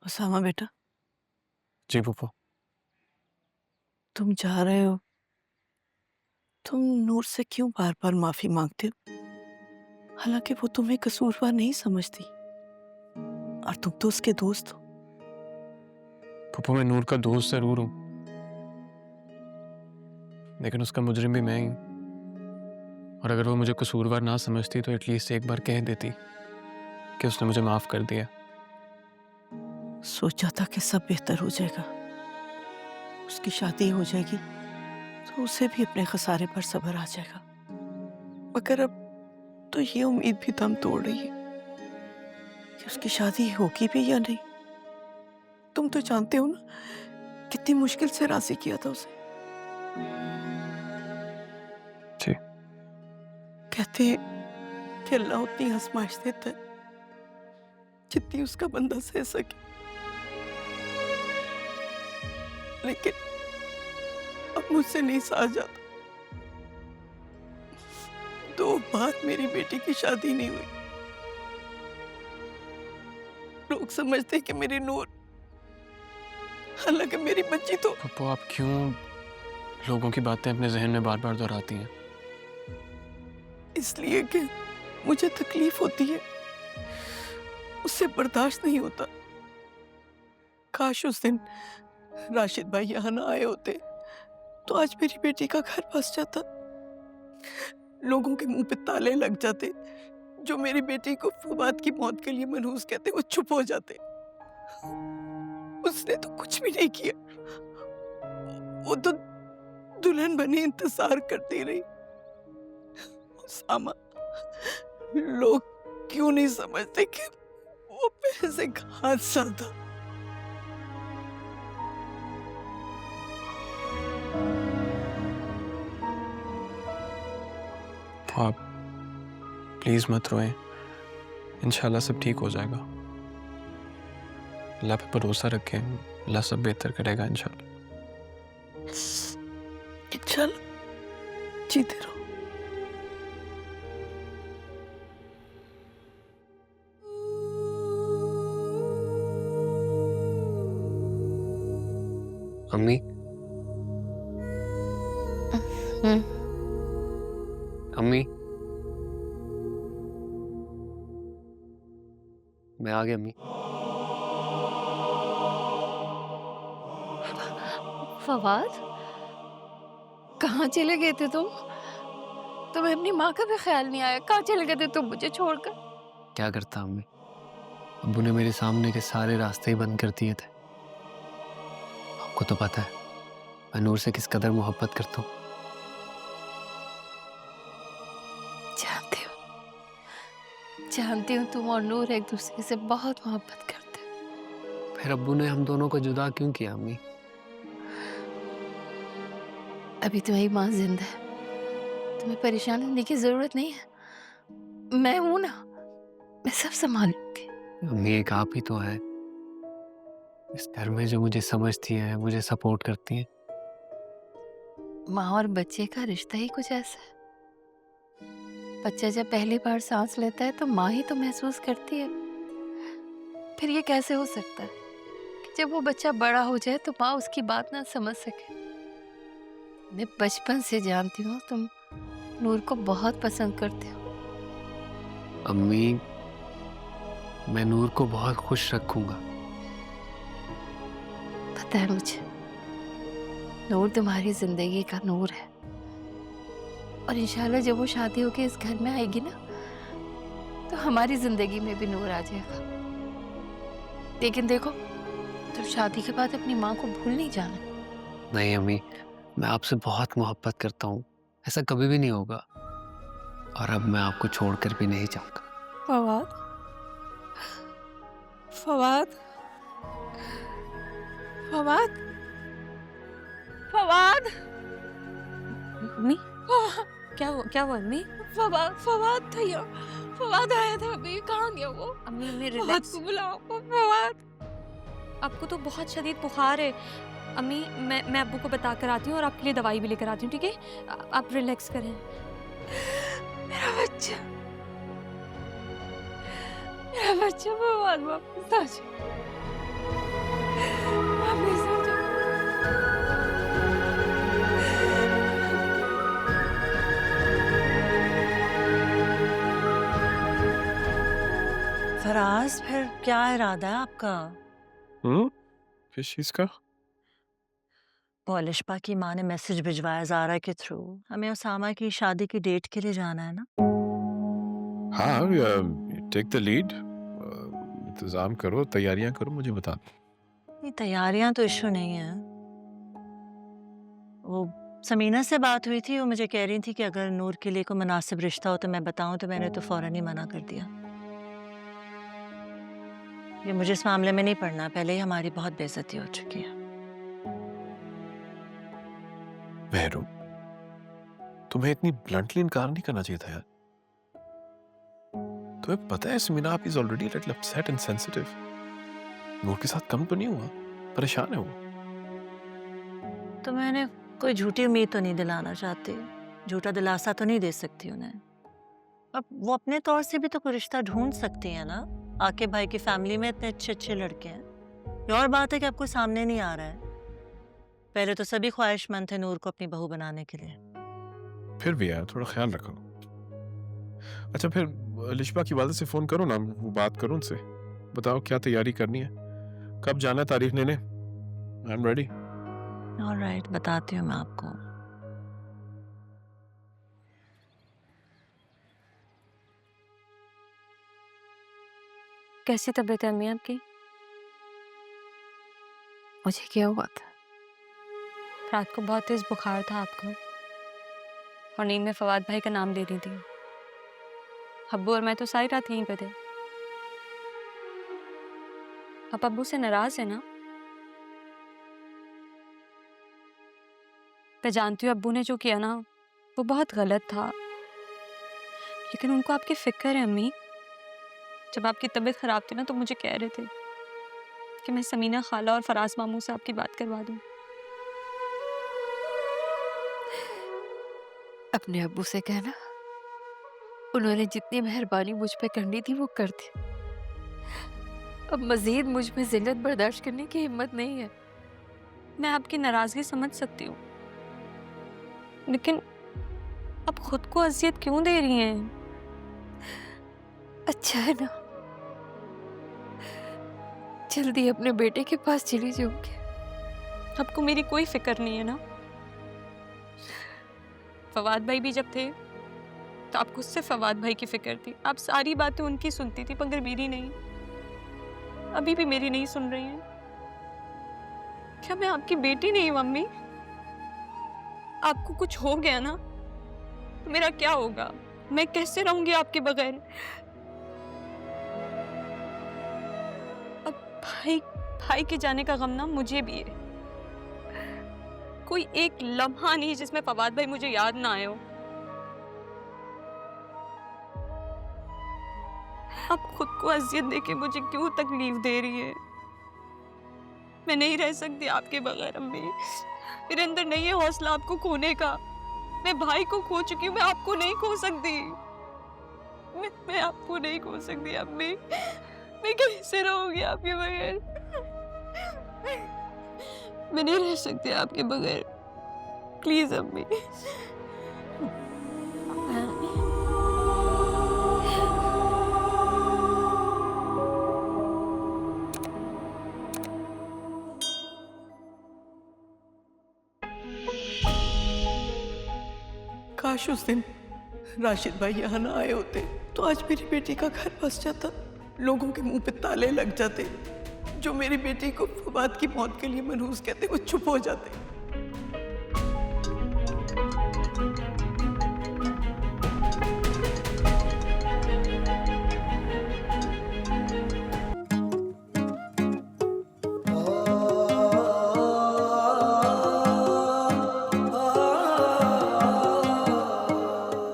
उसामा बेटा, जी फूफो। तुम जा रहे हो। तुम नूर से क्यों बार बार माफी मांगते हो? हालांकि वो तुम्हें कसूरवार नहीं समझती और तुम तो उसके दोस्त हो। फूफो मैं नूर का दोस्त जरूर हूँ, लेकिन उसका मुजरिम भी मैं ही हूँ। और अगर वो मुझे कसूरवार ना समझती तो एटलीस्ट एक बार कह देती कि उसने मुझे माफ कर दिया। सोचा था कि सब बेहतर हो जाएगा, उसकी शादी हो जाएगी तो उसे भी अपने खसारे पर सब्र आ जाएगा। मगर अब तो ये उम्मीद भी दम तोड़ रही है कि उसकी शादी होगी भी या नहीं। तुम तो जानते हो ना कितनी मुश्किल से राजी किया था उसे। जी। कहते हैं कि अल्लाह उतनी आजमाइश देता है जितनी उसका बंदा सह सके, लेकिन अब मुझसे नहीं सहा जाता। 2 बार मेरी बेटी की शादी नहीं हुई। लोग समझते हैं कि मेरी नूर, हालांकि मेरी बच्ची तो। फूफो आप क्यों लोगों की बातें अपने जहन में बार बार दोहराती हैं? इसलिए कि मुझे तकलीफ होती है, उससे बर्दाश्त नहीं होता। काश उस दिन राशिद भाई यहाँ ना आए होते तो आज मेरी बेटी का घर बस जाता। लोगों के मुंह पे ताले लग जाते। जो मेरी बेटी को फवाद की मौत के लिए मनहूस कहते वो चुप हो जाते। उसने तो कुछ भी नहीं किया, वो तो दुल्हन बनी इंतजार करती रही। उसामा, लोग क्यों नहीं समझते कि वो पैसे का हादसा था। तो आप प्लीज मत रोएं, इंशाल्लाह सब ठीक हो जाएगा। अल्लाह पे भरोसा रखें, अल्लाह सब बेहतर करेगा इंशाल्लाह। इंशाल्लाह जीते रहो। अम्मी, अम्मी, मैं आ गया अम्मी। फवाद, कहाँ चले गए थे तुम? तुम्हें अपनी माँ का भी ख्याल नहीं आया? कहाँ चले गए थे तुम मुझे छोड़कर? क्या करता अम्मी, अब्बू ने मेरे सामने के सारे रास्ते ही बंद कर दिए थे। आपको तो पता है मैं नूर से किस कदर मोहब्बत करता हूँ। जानती हूँ तुम और नूर एक दूसरे से बहुत मोहब्बत करते हो। फिर अब्बू ने हम दोनों को जुदा क्यों किया अम्मी? अभी तुम्हारी माँ जिंदा है, तुम्हें परेशान होने की जरूरत नहीं है। मैं हूं ना, मैं सब संभालूंगी। अम्मी एक आप ही तो है इस घर में जो मुझे समझती है, मुझे सपोर्ट करती है। माँ और बच्चे का रिश्ता ही कुछ ऐसा है। बच्चा जब पहली बार सांस लेता है तो माँ ही तो महसूस करती है। फिर ये कैसे हो सकता है कि जब वो बच्चा बड़ा हो जाए तो माँ उसकी बात ना समझ सके? मैं बचपन से जानती हूँ तुम नूर को बहुत पसंद करते हो। अम्मी मैं नूर को बहुत खुश रखूंगा। पता है मुझे, नूर तुम्हारी जिंदगी का नूर है और इंशाल्लाह जब वो शादी होके इस घर में आएगी ना तो हमारी जिंदगी में भी नूर आ जाएगा। लेकिन देखो, तुम शादी के बाद अपनी माँ को भूल नहीं जाना। नहीं अम्मी, मैं आपसे बहुत मोहब्बत करता हूँ, ऐसा कभी भी नहीं होगा। और अब मैं आपको छोड़कर भी नहीं जाऊंगा। फवाद, फवाद, फवाद, फवाद, मम्मी क्या हुआ मम्मी? फवाद, फवाद था यहाँ, फवाद आया था अभी। कहाँ गया वो? अम्मी फवाद रिलैक्स। को बुलाओ। फवाद, आपको तो बहुत शदीद बुखार है। अम्मी मैं अब्बू को बता कर आती हूँ और आपके लिए दवाई भी लेकर आती हूँ, ठीक है? आप रिलैक्स करें। मेरा बच्चा, मेरा बच्चा फवाद वापस आ जाए। बस फिर क्या इरादा है आपका? किस चीज का? पॉलिशपा की माँ ने मैसेज भिजवाया ज़ारा के थ्रू। हमें उसामा की शादी की डेट के लिए जाना है ना? हाँ, टेक द लीड, इंतजाम करो, तैयारियां करो, मुझे बता दो। ये तैयारियां तो इशू नहीं है। वो समीना से बात हुई थी, वो मुझे कह रही थी कि अगर नूर के लिए कोई मुनासिब रिश्ता हो तो मैं बताऊं, तो मैंने तो फौरन ही मना कर दिया। ये मुझे इस मामले में नहीं पड़ना, पहले ही हमारी बहुत बेइज्जती हो चुकी है। मेहरू, तुम्हें इतनी ब्लंटली इनकार नहीं करना चाहिए था यार। तुम्हें पता है समीना आप is already little upset and sensitive. Noor के साथ कम तो नहीं हुआ, परेशान है वो। तो मैंने कोई झूठी उम्मीद तो नहीं दिलाना चाहती, झूठा दिलासा तो नहीं दे सकती उन्हें। अब वो अपने तौर से भी तो कोई रिश्ता ढूंढ सकती है ना। आके भाई की फैमिली में इतने अच्छे अच्छे लड़के हैं। ये और बात है कि आपको सामने नहीं आ रहा है। पहले तो सभी ख्वाहिशमंद थे नूर को अपनी बहू बनाने के लिए। फिर भी यार थोड़ा ख्याल रखो। अच्छा फिर लिशबा की वालिद से फोन करो ना, वो बात करो उनसे, बताओ क्या तैयारी करनी है, कब जाना है, तारीख लेने। I am ready. ऑलराइट, बताती हूँ मैं आपको। कैसी तबीयत है अम्मी आपकी? मुझे क्या हुआ था? रात को बहुत तेज बुखार था आपको, और नींद में फवाद भाई का नाम ले रही थी। अब्बू और मैं तो सारी रात यहीं पे थे। आप अब्बू से नाराज है ना? मैं जानती हूँ अब्बू ने जो किया ना वो बहुत गलत था, लेकिन उनको आपकी फिक्र है अम्मी। जब आपकी तबीयत खराब थी ना तो मुझे कह रहे थे कि मैं समीना खाला और फराज मामू से आपकी बात करवा दूं। अपने अब्बू से कहना, उन्होंने जितनी मेहरबानी मुझ पे करनी थी वो कर दी। अब मजीद मुझ में जिल्लत बर्दाश्त करने की हिम्मत नहीं है। मैं आपकी नाराजगी समझ सकती हूँ, लेकिन आप खुद को अजियत क्यों दे रही हैं? अच्छा है ना, जल्दी अपने बेटे के पास चली जाऊंगी। आपको मेरी कोई फिक्र नहीं है ना? फवाद भाई भी जब थे तो आपको सिर्फ फवाद भाई की फिक्र थी। आप सारी बातें उनकी सुनती थी मगर मेरी नहीं। अभी भी मेरी नहीं सुन रही हैं। क्या मैं आपकी बेटी नहीं हूँ अम्मी? आपको कुछ हो गया ना तो मेरा क्या होगा? मैं कैसे रहूंगी आपके बगैर? अब भाई के जाने का गम ना मुझे भी है। कोई एक लम्हा नहीं जिसमें फवाद भाई मुझे याद ना आए हो। आप खुद को अजियत देके मुझे क्यों तकलीफ दे रही है? मैं नहीं रह सकती आपके बगैर अम्मी। मेरे अंदर नहीं है हौसला आपको खोने का। मैं भाई को खो चुकी हूँ, मैं आपको नहीं खो सकती। मैं आपको नहीं खो सकती अम्मी। मैं कैसे रहूंगी आपके बगैर? मैं नहीं रह सकती आपके बगैर। प्लीज अम्मी। काश उस दिन राशिद भाई यहाँ ना आए होते तो आज मेरी बेटी का घर बस जाता, लोगों के मुंह पे ताले लग जाते, जो मेरी बेटी को फवाद की मौत के लिए मनहूस कहते वो चुप हो जाते।